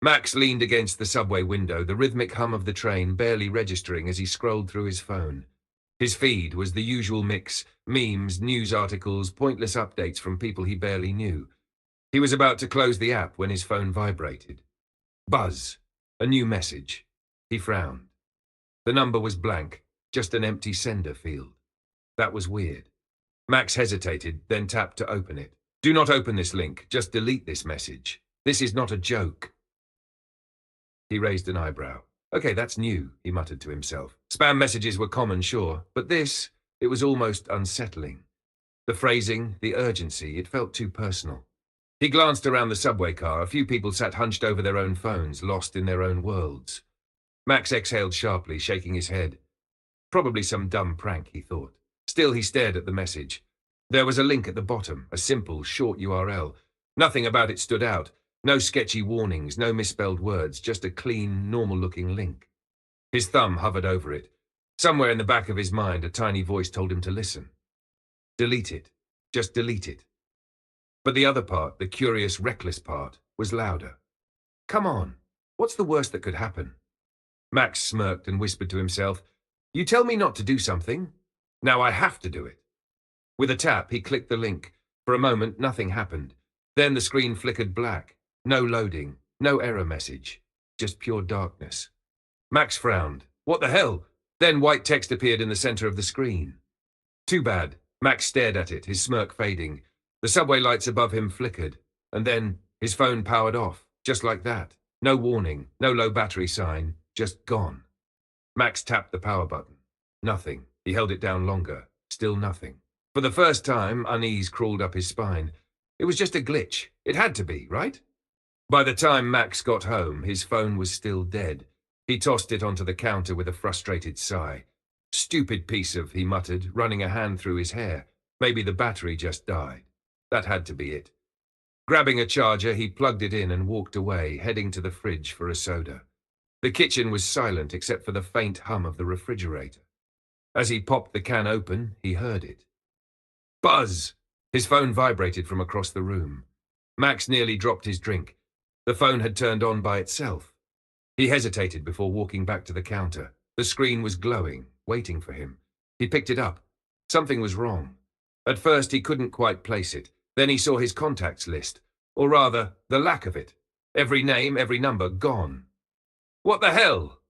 Max leaned against the subway window, the rhythmic hum of the train barely registering as he scrolled through his phone. His feed was the usual mix: memes, news articles, pointless updates from people he barely knew. He was about to close the app when his phone vibrated. Buzz. A new message. He frowned. The number was blank, just an empty sender field. That was weird. Max hesitated, then tapped to open it. Do not open this link, just delete this message. This is not a joke. He raised an eyebrow. Okay, that's new, he muttered to himself. Spam messages were common, sure, but this, it was almost unsettling. The phrasing, the urgency, it felt too personal. He glanced around the subway car. A few people sat hunched over their own phones, lost in their own worlds. Max exhaled sharply, shaking his head. Probably some dumb prank, he thought. Still, he stared at the message. There was a link at the bottom, a simple, short URL. Nothing about it stood out. No sketchy warnings, no misspelled words, just a clean, normal-looking link. His thumb hovered over it. Somewhere in the back of his mind, a tiny voice told him to listen. Delete it. Just delete it. But the other part, the curious, reckless part, was louder. Come on, what's the worst that could happen? Max smirked and whispered to himself, You tell me not to do something. Now I have to do it. With a tap, he clicked the link. For a moment, nothing happened. Then the screen flickered black. No loading, no error message. Just pure darkness. Max frowned. What the hell? Then white text appeared in the center of the screen. Too bad. Max stared at it, his smirk fading. The subway lights above him flickered, and then his phone powered off, just like that. No warning, no low battery sign, just gone. Max tapped the power button. Nothing. He held it down longer. Still nothing. For the first time, unease crawled up his spine. It was just a glitch. It had to be, right? By the time Max got home, his phone was still dead. He tossed it onto the counter with a frustrated sigh. Stupid piece of, he muttered, running a hand through his hair. Maybe the battery just died. That had to be it. Grabbing a charger, he plugged it in and walked away, heading to the fridge for a soda. The kitchen was silent except for the faint hum of the refrigerator. As he popped the can open, he heard it. Buzz! His phone vibrated from across the room. Max nearly dropped his drink. The phone had turned on by itself. He hesitated before walking back to the counter. The screen was glowing, waiting for him. He picked it up. Something was wrong. At first, he couldn't quite place it. Then he saw his contacts list, or rather, the lack of it. Every name, every number, gone. What the hell?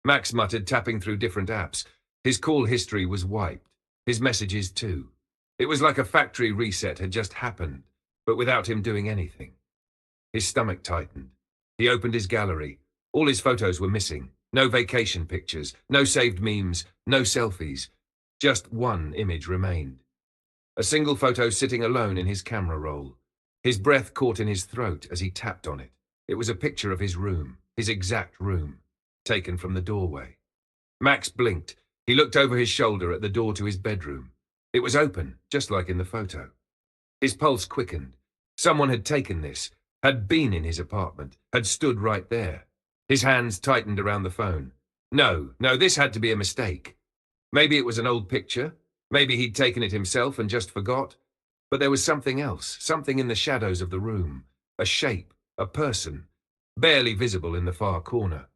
Max muttered, tapping through different apps. His call history was wiped. His messages, too. It was like a factory reset had just happened, but without him doing anything. His stomach tightened. He opened his gallery. All his photos were missing. No vacation pictures, no saved memes, no selfies. Just one image remained. A single photo sitting alone in his camera roll. His breath caught in his throat as he tapped on it. It was a picture of his room, his exact room, taken from the doorway. Max blinked. He looked over his shoulder at the door to his bedroom. It was open, just like in the photo. His pulse quickened. Someone had taken this, had been in his apartment, had stood right there. His hands tightened around the phone. No, this had to be a mistake. Maybe it was an old picture. Maybe he'd taken it himself and just forgot. But there was something else, something in the shadows of the room. A shape, a person, barely visible in the far corner.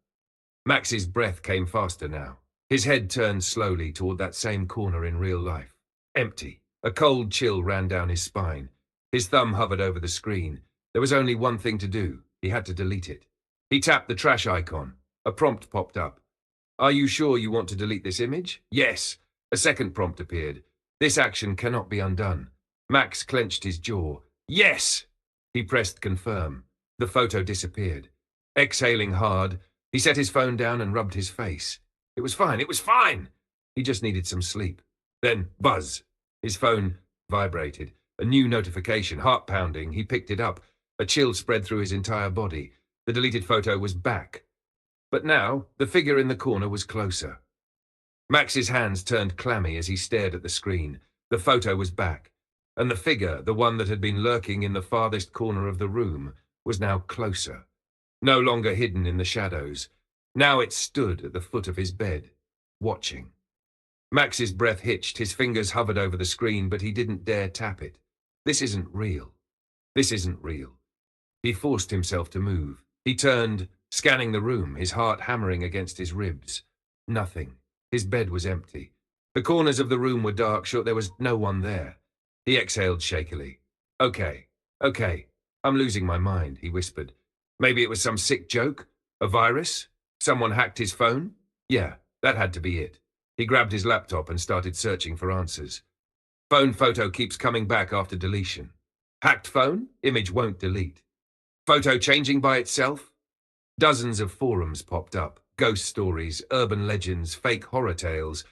Max's breath came faster now. His head turned slowly toward that same corner in real life. Empty. A cold chill ran down his spine. His thumb hovered over the screen. There was only one thing to do. He had to delete it. He tapped the trash icon. A prompt popped up. Are you sure you want to delete this image? Yes. A second prompt appeared. This action cannot be undone. Max clenched his jaw. Yes! He pressed confirm. The photo disappeared. Exhaling hard, he set his phone down and rubbed his face. It was fine. It was fine. He just needed some sleep. Then, buzz. His phone vibrated. A new notification, heart pounding. He picked it up. A chill spread through his entire body. The deleted photo was back. But now, the figure in the corner was closer. Max's hands turned clammy as he stared at the screen. The photo was back. And the figure, the one that had been lurking in the farthest corner of the room, was now closer. No longer hidden in the shadows. Now it stood at the foot of his bed, watching. Max's breath hitched, his fingers hovered over the screen, but he didn't dare tap it. This isn't real. This isn't real. He forced himself to move. He turned, scanning the room, his heart hammering against his ribs. Nothing. His bed was empty. The corners of the room were dark, sure there was no one there. He exhaled shakily. Okay, I'm losing my mind, he whispered. Maybe it was some sick joke? A virus? Someone hacked his phone? Yeah, that had to be it. He grabbed his laptop and started searching for answers. Phone photo keeps coming back after deletion. Hacked phone? Image won't delete. Photo changing by itself? Dozens of forums popped up. Ghost stories, urban legends, fake horror tales.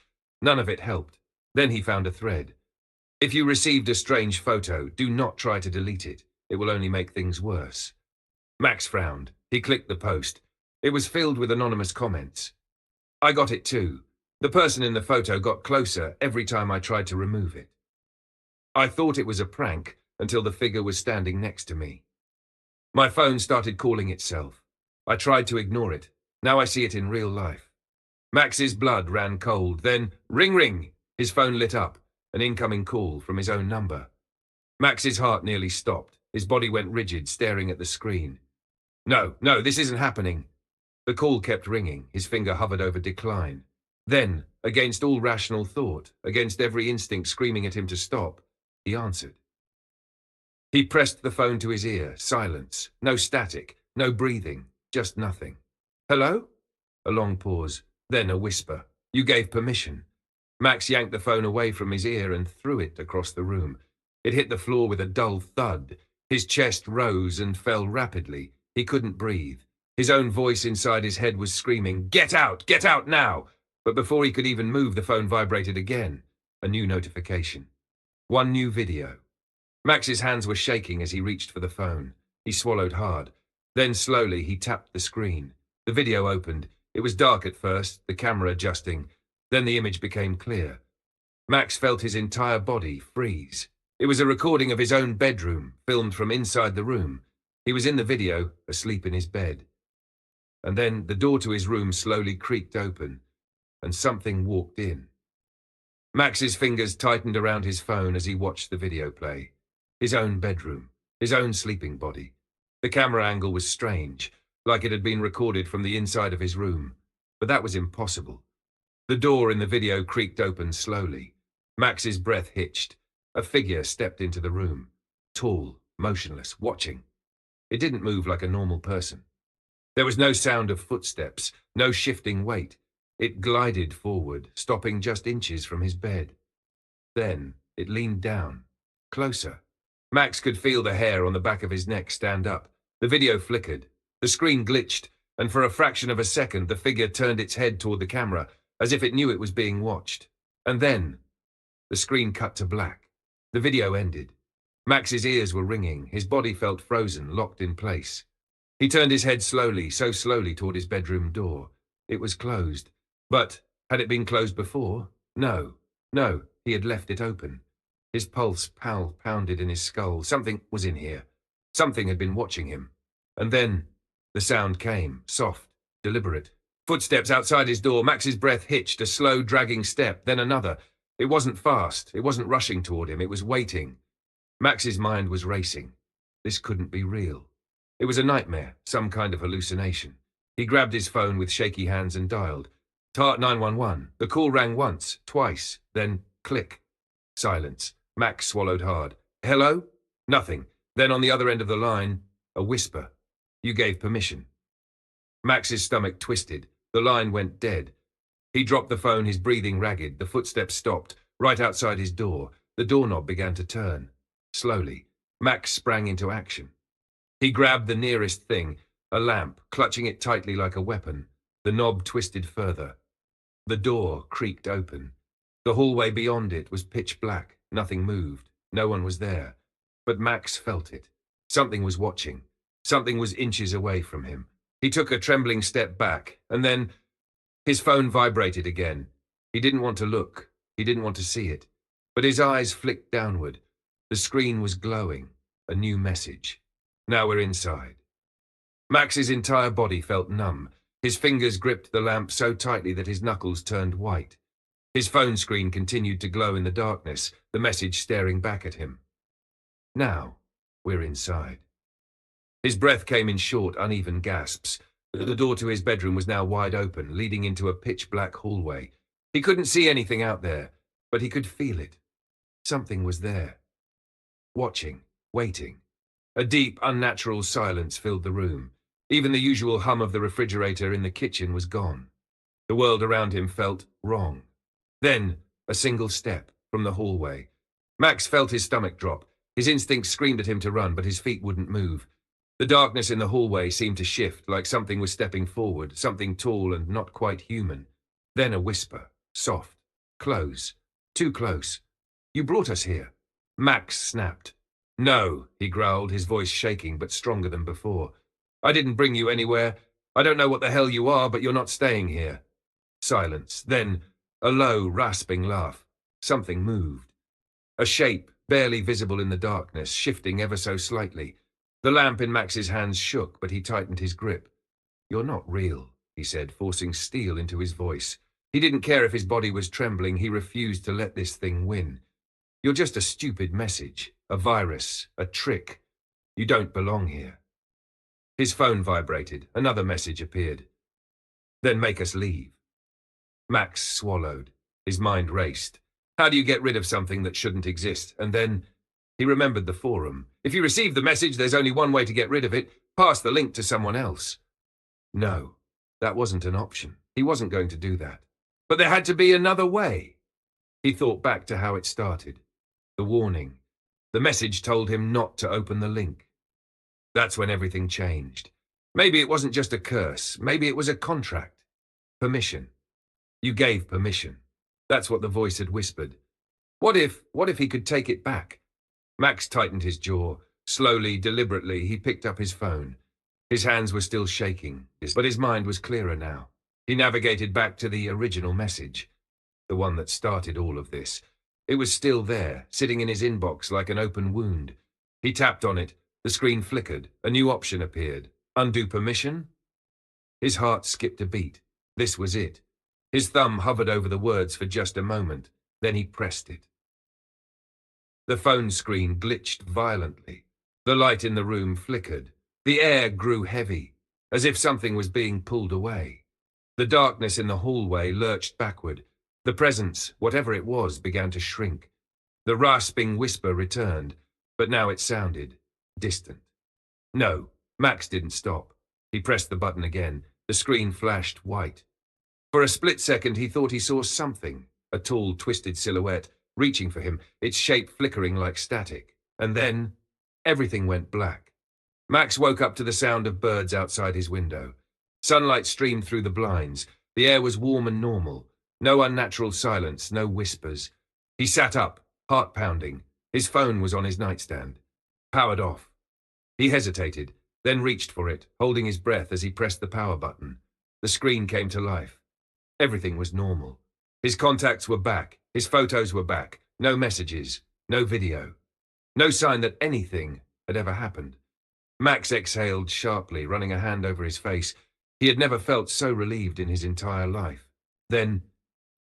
None of it helped. Then he found a thread. If you received a strange photo, do not try to delete it. It will only make things worse. Max frowned. He clicked the post. It was filled with anonymous comments. I got it too. The person in the photo got closer every time I tried to remove it. I thought it was a prank until the figure was standing next to me. My phone started calling itself. I tried to ignore it. Now I see it in real life. Max's blood ran cold. Then, ring ring! His phone lit up. An incoming call from his own number. Max's heart nearly stopped. His body went rigid, staring at the screen. No, this isn't happening. The call kept ringing. His finger hovered over decline. Then, against all rational thought, against every instinct screaming at him to stop, he answered. He pressed the phone to his ear. Silence. No static. No breathing. Just nothing. Hello? A long pause. Then a whisper. You gave permission. Max yanked the phone away from his ear and threw it across the room. It hit the floor with a dull thud. His chest rose and fell rapidly. He couldn't breathe. His own voice inside his head was screaming, Get out now! But before he could even move, the phone vibrated again. A new notification. One new video. Max's hands were shaking as he reached for the phone. He swallowed hard. Then slowly he tapped the screen. The video opened. It was dark at first, the camera adjusting. Then the image became clear. Max felt his entire body freeze. It was a recording of his own bedroom, filmed from inside the room. He was in the video, asleep in his bed. And then the door to his room slowly creaked open, and something walked in. Max's fingers tightened around his phone as he watched the video play. His own bedroom, his own sleeping body. The camera angle was strange, like it had been recorded from the inside of his room. But that was impossible. The door in the video creaked open slowly. Max's breath hitched. A figure stepped into the room. Tall, motionless, watching. It didn't move like a normal person. There was no sound of footsteps, no shifting weight. It glided forward, stopping just inches from his bed. Then it leaned down, closer. Max could feel the hair on the back of his neck stand up. The video flickered. The screen glitched, and for a fraction of a second the figure turned its head toward the camera, as if it knew it was being watched. And then the screen cut to black. The video ended. Max's ears were ringing. His body felt frozen, locked in place. He turned his head slowly, so slowly toward his bedroom door. It was closed. But had it been closed before? No, he had left it open. His pulse pounded in his skull. Something was in here. Something had been watching him. And then the sound came, soft, deliberate. Footsteps outside his door. Max's breath hitched, a slow, dragging step, then another. It wasn't fast. It wasn't rushing toward him. It was waiting. Max's mind was racing. This couldn't be real. It was a nightmare, some kind of hallucination. He grabbed his phone with shaky hands and dialed. Tart 911. The call rang once, twice, then click. Silence. Max swallowed hard. Hello? Nothing. Then on the other end of the line, a whisper. You gave permission. Max's stomach twisted. The line went dead. He dropped the phone, his breathing ragged. The footsteps stopped, right outside his door. The doorknob began to turn. Slowly, Max sprang into action. He grabbed the nearest thing, a lamp, clutching it tightly like a weapon. The knob twisted further. The door creaked open. The hallway beyond it was pitch black. Nothing moved. No one was there. But Max felt it. Something was watching. Something was inches away from him. He took a trembling step back, and then his phone vibrated again. He didn't want to look. He didn't want to see it. But his eyes flicked downward. The screen was glowing. A new message. Now we're inside. Max's entire body felt numb. His fingers gripped the lamp so tightly that his knuckles turned white. His phone screen continued to glow in the darkness, the message staring back at him. Now we're inside. His breath came in short, uneven gasps. The door to his bedroom was now wide open, leading into a pitch-black hallway. He couldn't see anything out there, but he could feel it. Something was there. Watching, waiting. A deep, unnatural silence filled the room. Even the usual hum of the refrigerator in the kitchen was gone. The world around him felt wrong. Then, a single step from the hallway. Max felt his stomach drop. His instincts screamed at him to run, but his feet wouldn't move. The darkness in the hallway seemed to shift, like something was stepping forward, something tall and not quite human. Then a whisper, soft. Close. Too close. You brought us here. Max snapped. No, he growled, his voice shaking but stronger than before. I didn't bring you anywhere. I don't know what the hell you are, but you're not staying here. Silence. Then a low, rasping laugh. Something moved. A shape, barely visible in the darkness, shifting ever so slightly. The lamp in Max's hands shook, but he tightened his grip. You're not real, he said, forcing steel into his voice. He didn't care if his body was trembling. He refused to let this thing win. You're just a stupid message, a virus, a trick. You don't belong here. His phone vibrated. Another message appeared. Then make us leave. Max swallowed. His mind raced. How do you get rid of something that shouldn't exist? And then he remembered the forum. If you receive the message, there's only one way to get rid of it. Pass the link to someone else. No, that wasn't an option. He wasn't going to do that. But there had to be another way. He thought back to how it started. The warning. The message told him not to open the link. That's when everything changed. Maybe it wasn't just a curse. Maybe it was a contract. Permission. You gave permission. That's what the voice had whispered. What if he could take it back? Max tightened his jaw. Slowly, deliberately, he picked up his phone. His hands were still shaking, but his mind was clearer now. He navigated back to the original message, the one that started all of this. It was still there, sitting in his inbox like an open wound. He tapped on it. The screen flickered. A new option appeared. Undo permission? His heart skipped a beat. This was it. His thumb hovered over the words for just a moment. Then he pressed it. The phone screen glitched violently. The light in the room flickered. The air grew heavy, as if something was being pulled away. The darkness in the hallway lurched backward. The presence, whatever it was, began to shrink. The rasping whisper returned, but now it sounded distant. No, Max didn't stop. He pressed the button again. The screen flashed white. For a split second, he thought he saw something, a tall, twisted silhouette, reaching for him, its shape flickering like static. And then, everything went black. Max woke up to the sound of birds outside his window. Sunlight streamed through the blinds. The air was warm and normal. No unnatural silence, no whispers. He sat up, heart pounding. His phone was on his nightstand. Powered off. He hesitated, then reached for it, holding his breath as he pressed the power button. The screen came to life. Everything was normal. His contacts were back. His photos were back. No messages. No video. No sign that anything had ever happened. Max exhaled sharply, running a hand over his face. He had never felt so relieved in his entire life. Then,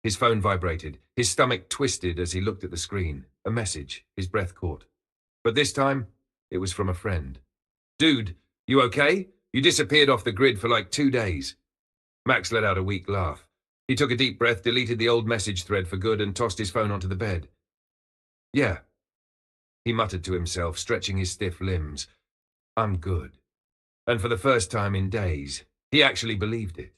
his phone vibrated. His stomach twisted as he looked at the screen. A message. His breath caught. But this time, it was from a friend. Dude, you okay? You disappeared off the grid for like 2 days. Max let out a weak laugh. He took a deep breath, deleted the old message thread for good, and tossed his phone onto the bed. Yeah, he muttered to himself, stretching his stiff limbs. I'm good. And for the first time in days, he actually believed it.